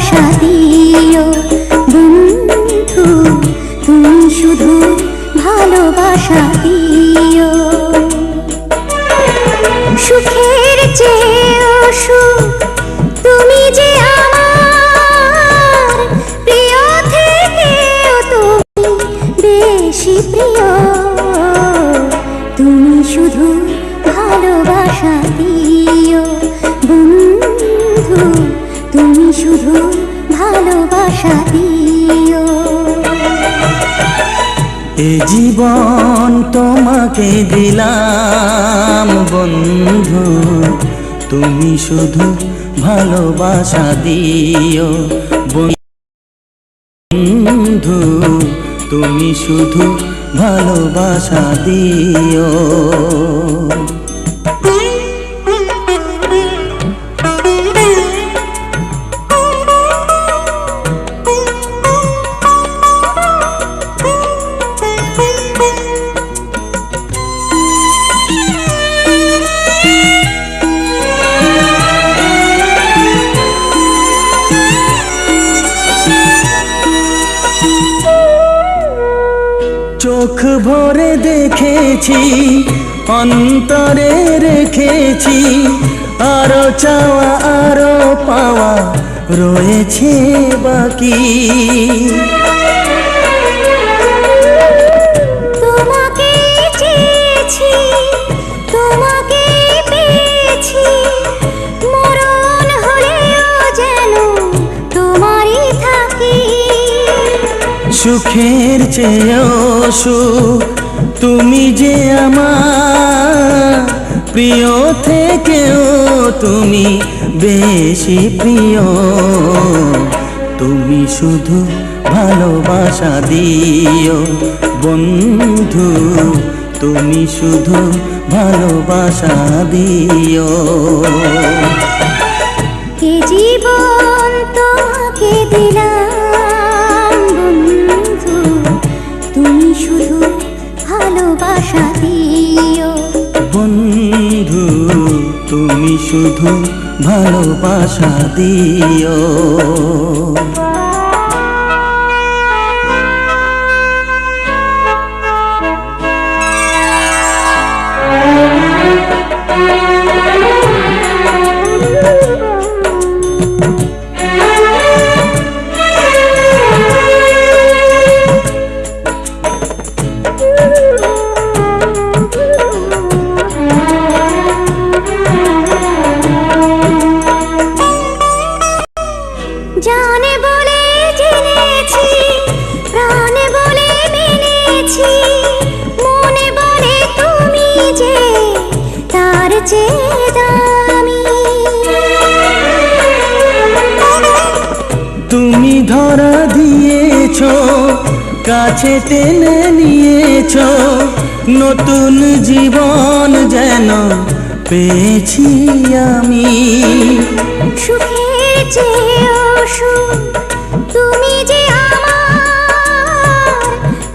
ভালোবাসা দিও বন্ধু, তুমি শুধু ভালোবাসা দিও। সুখের চেয়েও সুখ তুমি যে আমার, প্রিয় থেকেও তুমি বেশি প্রিয়। তুমি শুধু ভালোবাসা দিও বন্ধু, তুমি শুধু ভালোবাসা দিও। এ জীবন তোমাকে দিলাম বন্ধু, তুমি শুধু ভালোবাসা দিও বন্ধু, তুমি শুধু ভালোবাসা দিও। চোখ ভরে দেখেছি, অন্তরে রেখেছি, আরো চাওয়া আরো পাওয়া রয়েছে বাকি। তোমাকে চেয়েছি, তোমাকে পেয়েছি, মরণ হলেও যেন তোমারই থাকি। সুখের চেয়েও সুখ তুমি যে আমার, প্রিয় থেকেও তুমি বেশি প্রিয়। তুমি শুধু ভালোবাসা দিও বন্ধু, তুমি শুধু ভালোবাসা দিও। এ জীবন তোমাকে দিলাম বন্ধু, তুমি শুধু ভালোবাসা দিও বন্ধু, তুমি শুধু ভালোবাসা দিও। জানে বলে জেনেছি, প্রাণে বলে মেনেছি, মনে বলে তুমি যে তার চেয়ে দামি। তুমি ধরা দিয়েছ, কাছে টেনে নিয়েছ, নতুন জীবন যেন পেয়েছি আমি। সুখের চেয়েও সুখ তুমি যে আমার,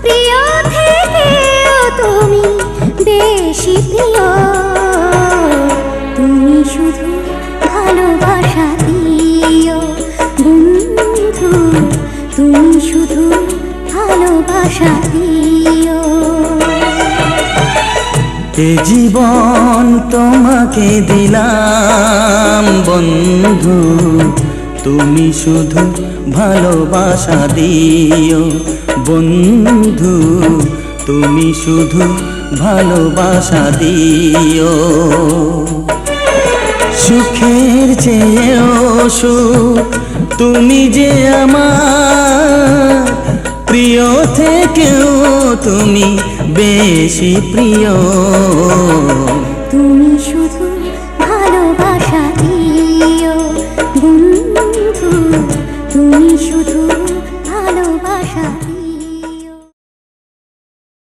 প্রিয় থেকেও তুমি বেশি প্রিয়। তুমি শুধু ভালোবাসা দিও বন্ধু, তুমি শুধু ভালোবাসা দিও। এ জীবন তোমাকে দিলাম বন্ধু, তুমি শুধু ভালোবাসা দিও বন্ধু, তুমি শুধু ভালোবাসা দিও। সুখের চেয়েও সুখ তুমি যে আমার, প্রিয় থেকেও তুমি বেশি প্রিয়। তুমি শুধু ভালোবাসা দিও বন্ধু, তুমি শুধু ভালোবাসা দিও।